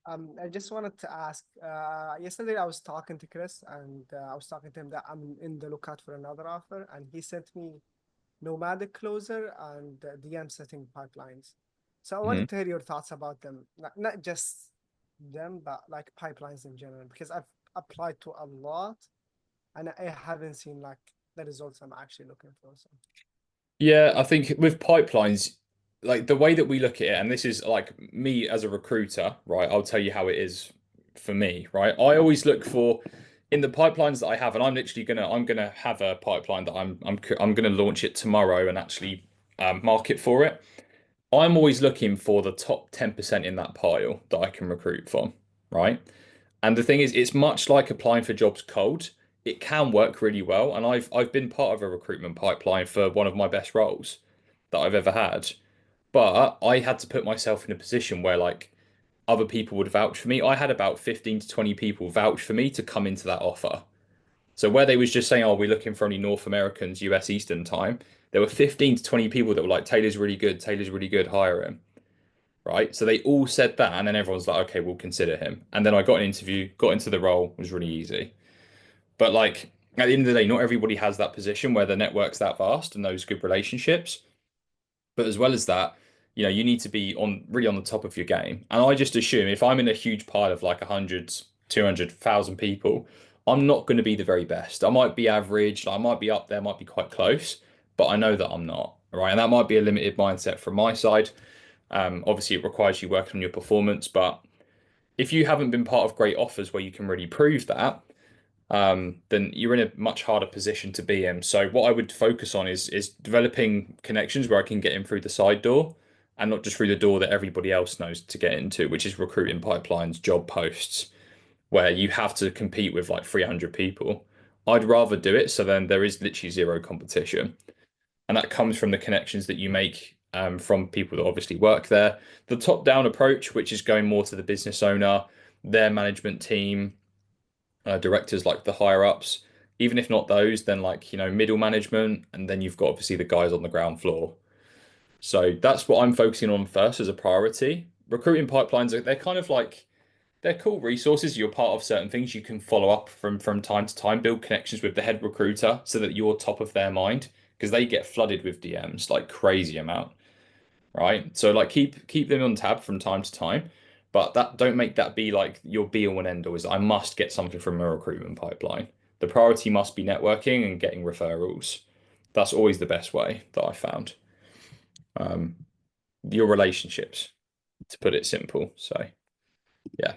I just wanted to ask. Yesterday I was talking to Chris, and I was talking to him that I'm in the lookout for another offer, and he sent me nomadic closer and DM setting pipelines. So I Mhm. wanted to hear your thoughts about them, not just them, but like pipelines in general, because I've applied to a lot, and I haven't seen like the results I'm actually looking for. So. Yeah, I think with pipelines, like the way that we look at it, and this is like me as a recruiter, right? I'll tell you how it is for me, right? I always look for in the pipelines that I have, and I'm gonna have a pipeline that I'm gonna launch it tomorrow and actually market for it. I'm always looking for the top 10% in that pile that I can recruit from, right? And the thing is, it's much like applying for jobs cold. It can work really well, and I've been part of a recruitment pipeline for one of my best roles that I've ever had. But I had to put myself in a position where like other people would vouch for me. I had about 15 to 20 people vouch for me to come into that offer. So where they was just saying, "Oh, we're looking for only North Americans, US Eastern time," there were 15 to 20 people that were like, Taylor's really good, hire him." Right? So they all said that, and then everyone's like, "Okay, we'll consider him." And then I got an interview, got into the role, was really easy. But like at the end of the day, not everybody has that position where the network's that vast and those good relationships. But as well as that, you need to be on really on the top of your game. And I just assume if I'm in a huge pile of like 100, 200,000 people, I'm not going to be the very best. I might be average, I might be up there, might be quite close, but I know that I'm not. Right. And that might be a limited mindset from my side. Obviously, it requires you working on your performance, but if you haven't been part of great offers where you can really prove that, then you're in a much harder position to be in. So what I would focus on is developing connections where I can get in through the side door and not just through the door that everybody else knows to get into, which is recruiting pipelines, job posts, where you have to compete with like 300 people. I'd rather do it so then there is literally zero competition. And that comes from the connections that you make from people that obviously work there. The top-down approach, which is going more to the business owner, their management team, directors like the higher ups. Even if not those, then like, middle management, and then you've got obviously the guys on the ground floor. So that's what I'm focusing on first as a priority. Recruiting pipelines, they're kind of like they're cool resources. You're part of certain things you can follow up from time to time, build connections with the head recruiter so that you're top of their mind because they get flooded with DMs like crazy amount, right? So like keep them on tab from time to time, but that don't make that be like your be all and end all is I must get something from a recruitment pipeline. The priority must be networking and getting referrals. That's always the best way that I found. Um, your relationships, to put it simple. So yeah.